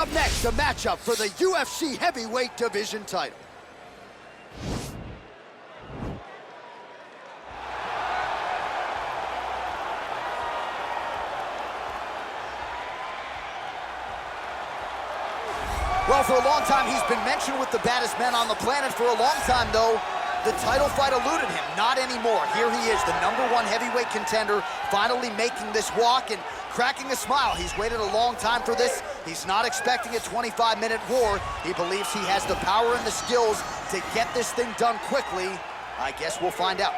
Up next, a matchup for the UFC heavyweight division title. Well, for a long time, he's been mentioned with the baddest men on the planet. For a long time, though, the title fight eluded him. Not anymore. Here he is, the #1 heavyweight contender, finally making this walk and cracking a smile. He's waited a long time for this. He's not expecting a 25-minute war. He believes he has the power and the skills to get this thing done quickly. I guess we'll find out.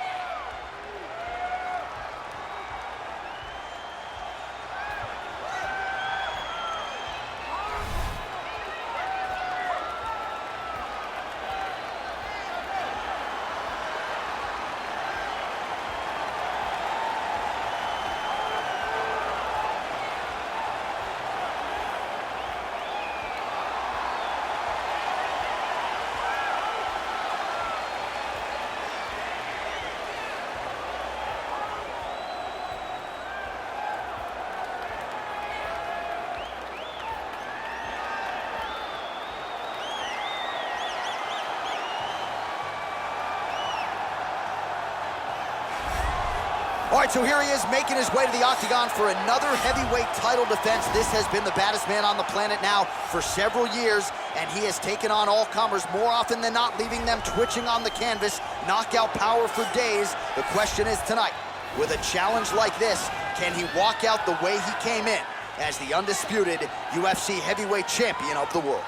All right, so here he is making his way to the octagon for another heavyweight title defense. This has been the baddest man on the planet now for several years, and he has taken on all comers more often than not, leaving them twitching on the canvas, knockout power for days. The question is tonight, with a challenge like this, can he walk out the way he came in as the undisputed UFC heavyweight champion of the world?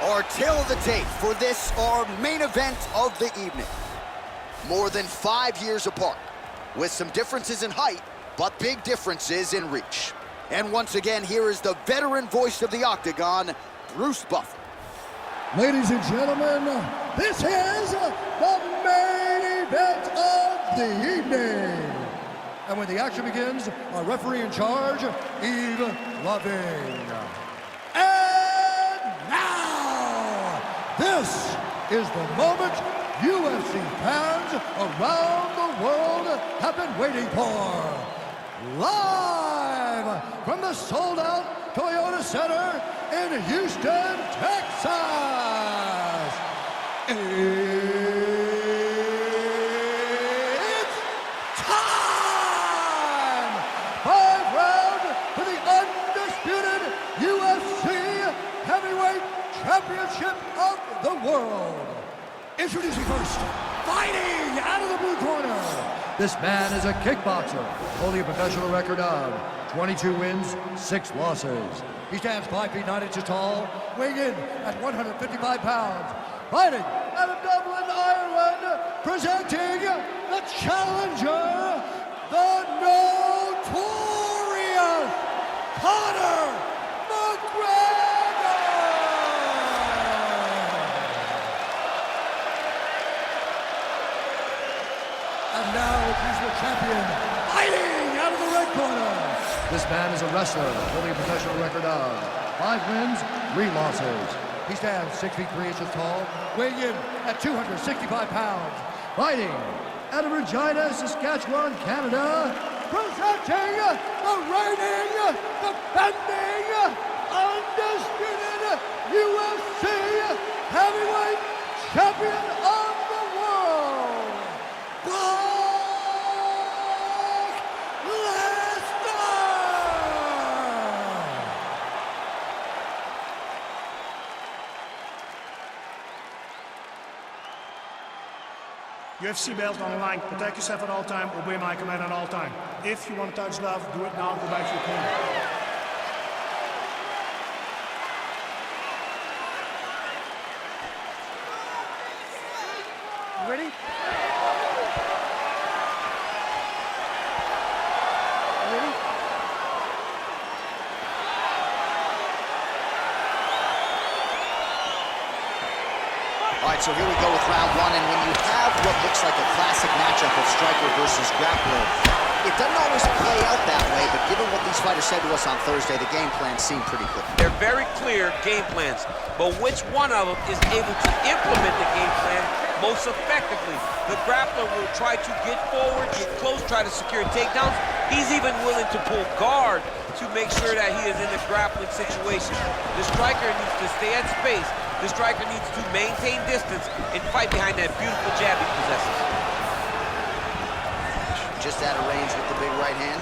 Our tale of the tape for this, our main event of the evening. More than 5 years apart, with some differences in height, but big differences in reach. And once again, here is the veteran voice of the octagon, Bruce Buffer. Ladies and gentlemen, this is the main event of the evening. And when the action begins, our referee in charge, Yves Lavigne. This is the moment UFC fans around the world have been waiting for. Live from the sold-out Toyota Center in Houston, Texas. It's time! 5 rounds for the undisputed UFC heavyweight championship of the world. Introducing first, fighting out of the blue corner. This man is a kickboxer, holding a professional record of 22 wins, 6 losses. He stands 5 feet 9 inches tall, weighing in at 155 pounds. Fighting out of Dublin, Ireland, presenting the challenger, the notorious Conor McGregor. And now he's the champion, fighting out of the red corner. This man is a wrestler, holding a professional record of 5 wins, 3 losses. He stands 6 feet 3 inches tall, weighing in at 265 pounds. Fighting out of Regina, Saskatchewan, Canada, presenting the reigning, defending, undisputed UFC heavyweight champion of the world, Lesnar! UFC belt on the line. Protect yourself at all time. Obey my command at all time. If you want to touch love, do it now. Go back to your corner. Ready? Ready? All right, so here we go with round 1, and when you have what looks like a classic matchup of striker versus grappler, it doesn't always play out that way, but given what these fighters said to us on Thursday, the game plan seemed pretty clear. They're very clear game plans, but which one of them is able to implement the game plan most effectively? The grappler will try to get forward, get close, try to secure takedowns. He's even willing to pull guard to make sure that he is in a grappling situation. The striker needs to stay at space. The striker needs to maintain distance and fight behind that beautiful jab he possesses. Just out of range with the big right hand.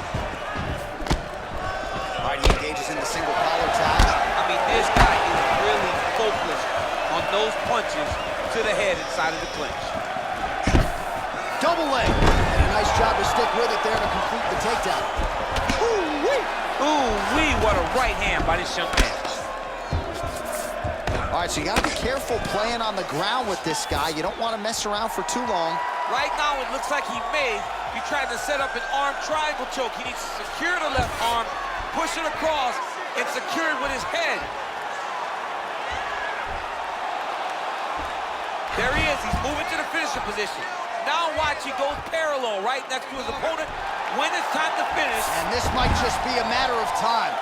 All right, he engages in the single collar tie. I mean, this guy is really focused on those punches to the head inside of the clinch. Double leg. And a nice job to stick with it there to complete the takedown. Ooh-wee! Ooh-wee, what a right hand by this young man. All right, so you got to be careful playing on the ground with this guy. You don't want to mess around for too long. Right now, it looks like he may be trying to set up an arm triangle choke. He needs to secure the left arm, push it across, and secure it with his head. There he is. He's moving to the finishing position. Now watch, he goes parallel right next to his opponent when it's time to finish. And this might just be a matter of time.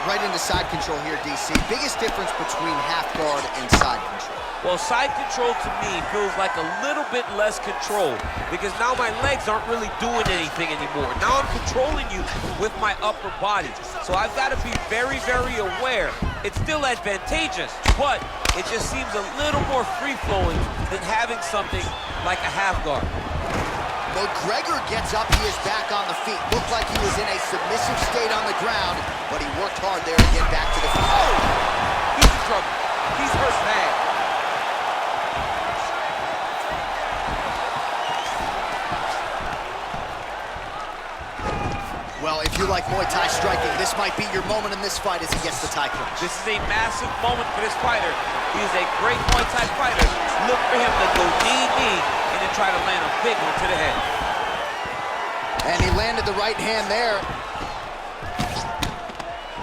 Right into side control here, DC. Biggest difference between half guard and side control? Well, side control to me feels like a little bit less control because now my legs aren't really doing anything anymore. Now I'm controlling you with my upper body. So I've got to be very, very aware. It's still advantageous, but it just seems a little more free-flowing than having something like a half guard. McGregor gets up, he is back on the feet. Looked like he was in a submissive state on the ground, but he worked hard there to get back to the feet. Oh! He's in trouble. He's hurt bad. Well, if you like Muay Thai striking, this might be your moment in this fight as he gets the Thai clinch. This is a massive moment for this fighter. He is a great Muay Thai fighter. Look for him to go knee, and then try to land a big one to the head. And he landed the right hand there.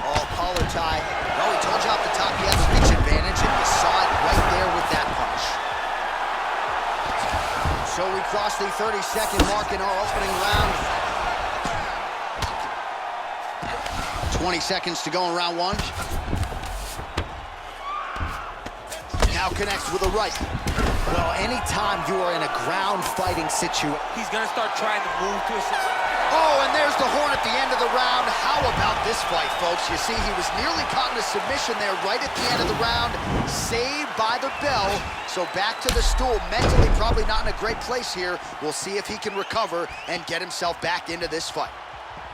Oh, collar tie. No, he told you off the top he had the reach advantage, and you saw it right there with that punch. So we crossed the 30-second mark in our opening round. 20 seconds to go in round one. Now connects with a right. Well, anytime you are in a ground fighting situation, he's gonna start trying to move to a... Oh, and there's the horn at the end of the round. How about this fight, folks? You see, he was nearly caught in a submission there right at the end of the round. Saved by the bell. So back to the stool. Mentally, probably not in a great place here. We'll see if he can recover and get himself back into this fight.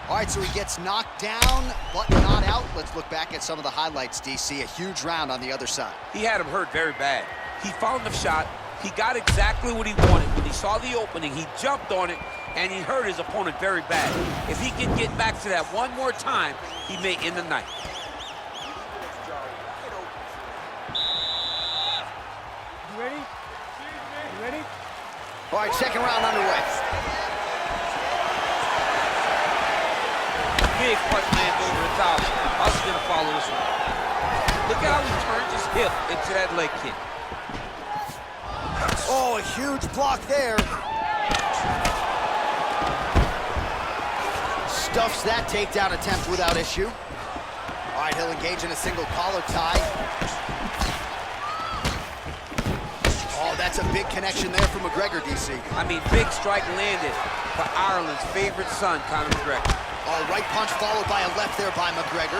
All right, so he gets knocked down, but not out. Let's look back at some of the highlights, DC. A huge round on the other side. He had him hurt very bad. He found the shot. He got exactly what he wanted. When he saw the opening, he jumped on it, and he hurt his opponent very bad. If he can get back to that one more time, he may end the night. You ready? You ready? All right, second round underway. Big punch lands over the top. How's he gonna follow this one? Look at how he turns his hip into that leg kick. Oh, a huge block there. Stuffs that takedown attempt without issue. All right, he'll engage in a single collar tie. Oh, that's a big connection there for McGregor, DC. I mean, big strike landed for Ireland's favorite son, Conor McGregor. Oh, right punch followed by a left there by McGregor.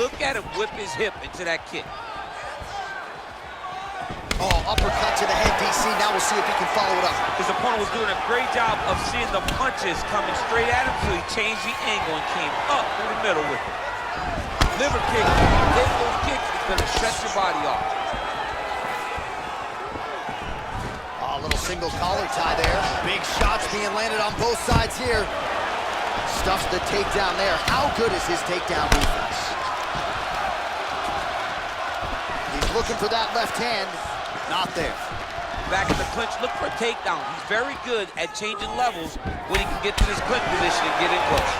Look at him whip his hip into that kick. Oh, uppercut to the head, DC. Now we'll see if he can follow it up. His opponent was doing a great job of seeing the punches coming straight at him, so he changed the angle and came up through the middle with it. Liver kick. Hitting those kicks is going to shut your body off. Oh, a little single collar tie there. Big shots being landed on both sides here. Stuffs the takedown there. How good is his takedown defense? He's looking for that left hand. Not there. Back in the clinch, look for a takedown. He's very good at changing levels when he can get to this clinch position and get in close.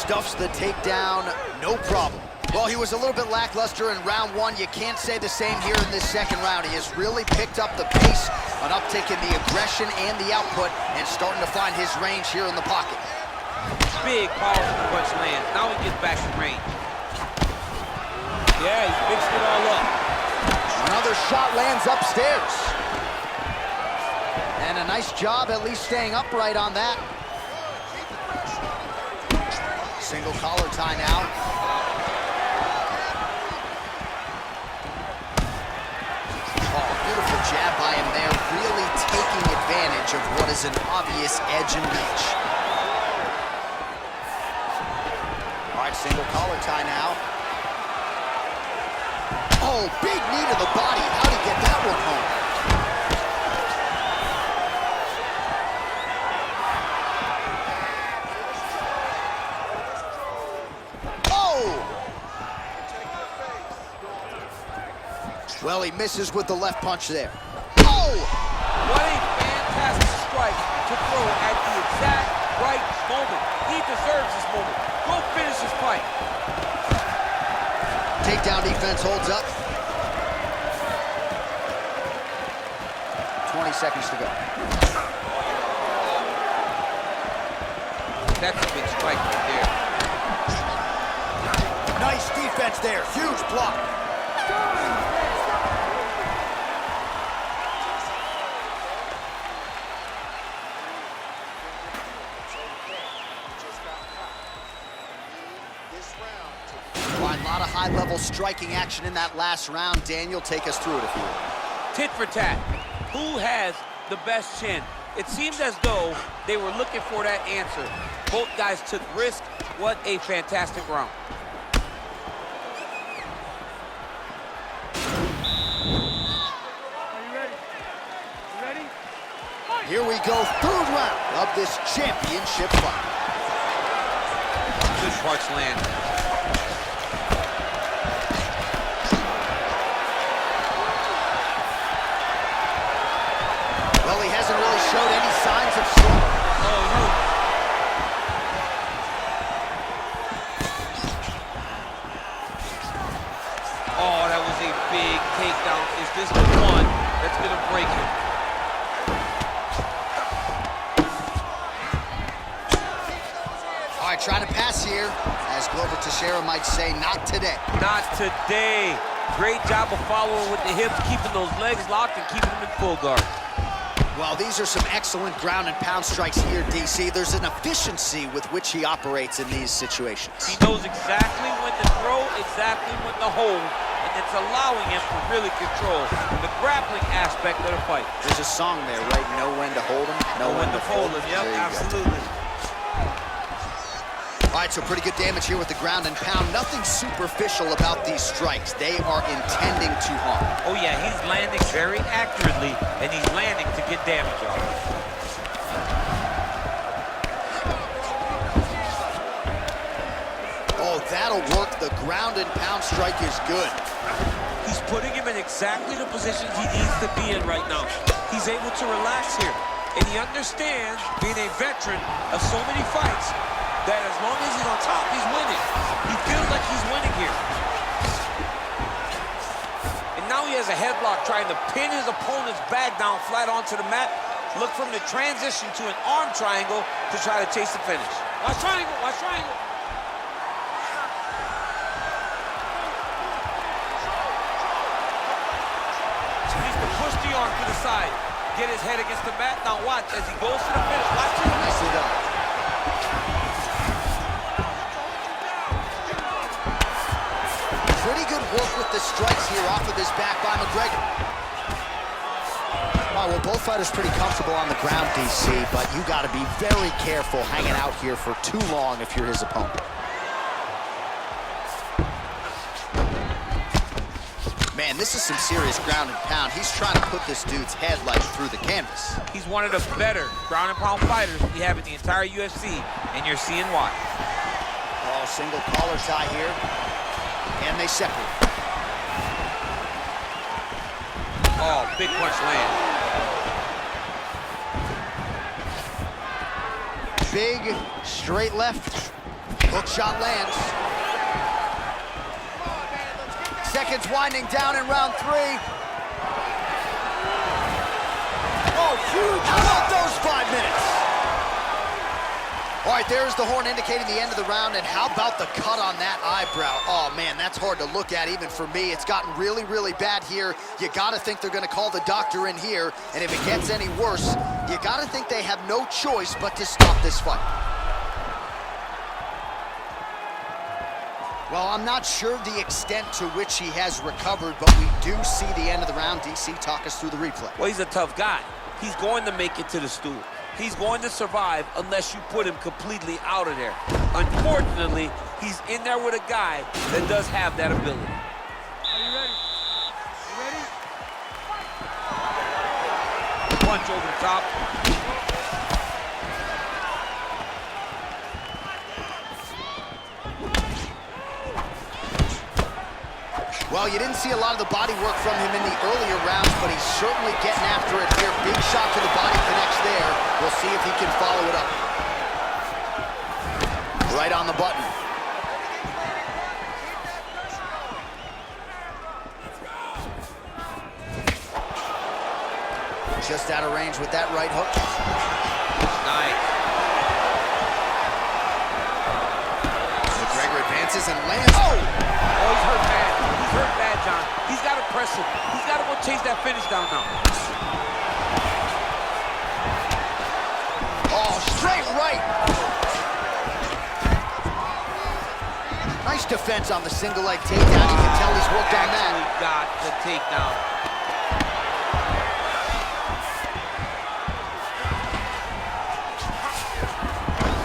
stuffs the takedown, no problem. Well, he was a little bit lackluster in round one. You can't say the same here in this second round. He has really picked up the pace, an uptick in the aggression and the output, and starting to find his range here in the pocket. Big, powerful punch lands. Now he gets back in range. Yeah, he's mixed it all up. Another shot lands upstairs. And a nice job at least staying upright on that. Single collar tie now. Oh, beautiful jab by him there, really taking advantage of what is an obvious edge and reach. All right, single collar tie now. Oh, big knee to the body. How'd he get that one home? Well, he misses with the left punch there. Oh! What a fantastic strike to throw at the exact right moment. He deserves this moment. Go finish this fight. Takedown defense holds up. 20 seconds to go. That's a big strike right there. Nice defense there. Huge block. A lot of high-level striking action in that last round. Daniel, take us through it if you will. Tit for tat. Who has the best chin? It seems as though they were looking for that answer. Both guys took risk. What a fantastic round. Are you ready? You ready? Here we go, third round of this championship fight. Good parts land. Well, he hasn't really showed any signs of struggle. Oh, no. Oh, that was a big takedown. Is this the one that's going to break him? All right, trying to pass here. As Glover Teixeira might say, not today. Not today. Great job of following with the hips, keeping those legs locked and keeping them in full guard. Well, these are some excellent ground and pound strikes here, DC. There's an efficiency with which he operates in these situations. He knows exactly when to throw, exactly when to hold, and it's allowing him to really control the grappling aspect of the fight. There's a song there, right? Know when to hold him, know when to fold him. Yep, absolutely. All right, so pretty good damage here with the ground and pound. Nothing superficial about these strikes. They are intending to harm. Oh yeah, he's landing very accurately, and he's landing to get damage off. Oh, that'll work. The ground and pound strike is good. He's putting him in exactly the position he needs to be in right now. He's able to relax here, and he understands, being a veteran of so many fights, that as long as he's on top, he's winning. He feels like he's winning here. And now he has a headlock trying to pin his opponent's back down flat onto the mat. Look from the transition to an arm triangle to try to chase the finish. Watch triangle, watch triangle. He needs to push the arm to the side. Get his head against the mat. Now watch as he goes to the finish. Watch it. Nicely done. Pretty good work with the strikes here off of his back by McGregor. All right, well, both fighters pretty comfortable on the ground, DC, but you got to be very careful hanging out here for too long if you're his opponent. Man, this is some serious ground and pound. He's trying to put this dude's head like through the canvas. He's one of the better ground and pound fighters we have in the entire UFC, and you're seeing why. Oh, single collar tie here. And they separate. Oh, big punch land. Big, straight left. Hook shot lands. Seconds winding down in round 3. Oh, huge. How about those 5 minutes? All right, there's the horn indicating the end of the round, and how about the cut on that eyebrow? Oh, man, that's hard to look at even for me. It's gotten really, really bad here. You gotta think they're gonna call the doctor in here, and if it gets any worse, you gotta think they have no choice but to stop this fight. Well, I'm not sure the extent to which he has recovered, but we do see the end of the round. DC, talk us through the replay. Well, he's a tough guy. He's going to make it to the stool. He's going to survive unless you put him completely out of there. Unfortunately, he's in there with a guy that does have that ability. Are you ready? You ready? Punch over the top. Well, you didn't see a lot of the body work from him in the earlier rounds, but he's certainly getting after it here. Big shot to the body connects there. We'll see if he can follow it up. Right on the button. Just out of range with that right hook. Nice. McGregor advances and lands. Oh! Oh, he's hurt bad. He's hurt bad, John. He's got to press him. He's got to go chase that finish down now. Oh, straight right. Nice defense on the single leg takedown. You can tell he's worked on that. Actually got the takedown.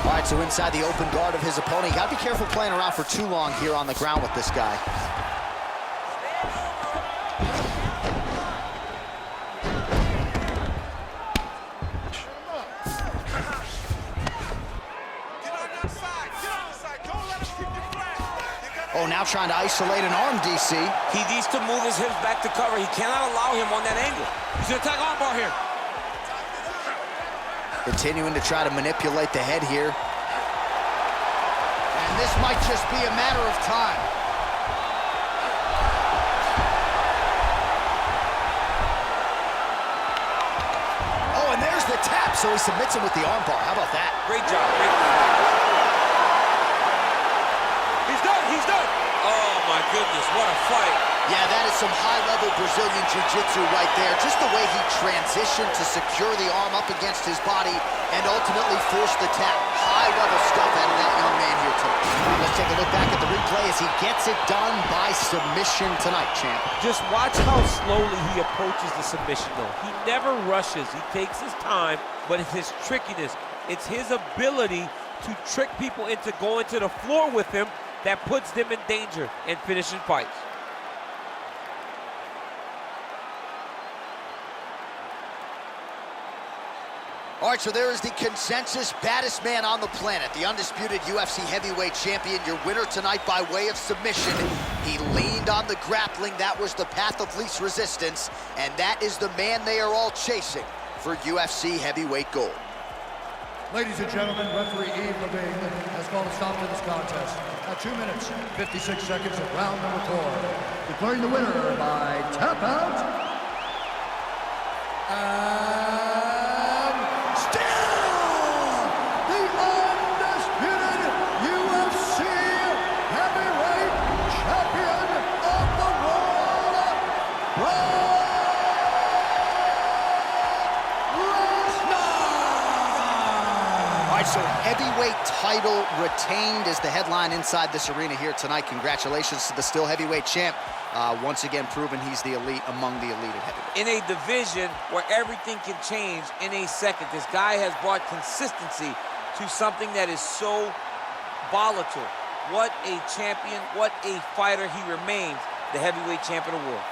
All right, so inside the open guard of his opponent. You got to be careful playing around for too long here on the ground with this guy. Oh, now trying to isolate an arm, DC. He needs to move his hips back to cover. He cannot allow him on that angle. He's going to attack armbar here. Continuing to try to manipulate the head here. And this might just be a matter of time. Oh, and there's the tap, so he submits him with the armbar. How about that? Great job. Great job. He's done. He's done. Oh, my goodness. What a fight. Yeah, that is some high-level Brazilian jiu-jitsu right there. Just the way he transitioned to secure the arm up against his body and ultimately force the tap. High-level stuff out of that young man here tonight. Let's take a look back at the replay as he gets it done by submission tonight, champ. Just watch how slowly he approaches the submission, though. He never rushes. He takes his time, but it's his trickiness. It's his ability to trick people into going to the floor with him that puts them in danger and finishing fights. All right, so there is the consensus baddest man on the planet, the undisputed UFC heavyweight champion, your winner tonight by way of submission. He leaned on the grappling. That was the path of least resistance, and that is the man they are all chasing for UFC heavyweight gold. Ladies and gentlemen, referee Yves Levine has called a stop to this contest at 2 minutes, 56 seconds of round number 4. Declaring the winner by tap out. And still the undisputed UFC heavyweight champion of the world, So heavyweight title retained is the headline inside this arena here tonight. Congratulations to the still heavyweight champ. Once again proven he's the elite among the elite at heavyweight. In a division where everything can change in a second, this guy has brought consistency to something that is so volatile. What a champion, what a fighter he remains, the heavyweight champion of the world.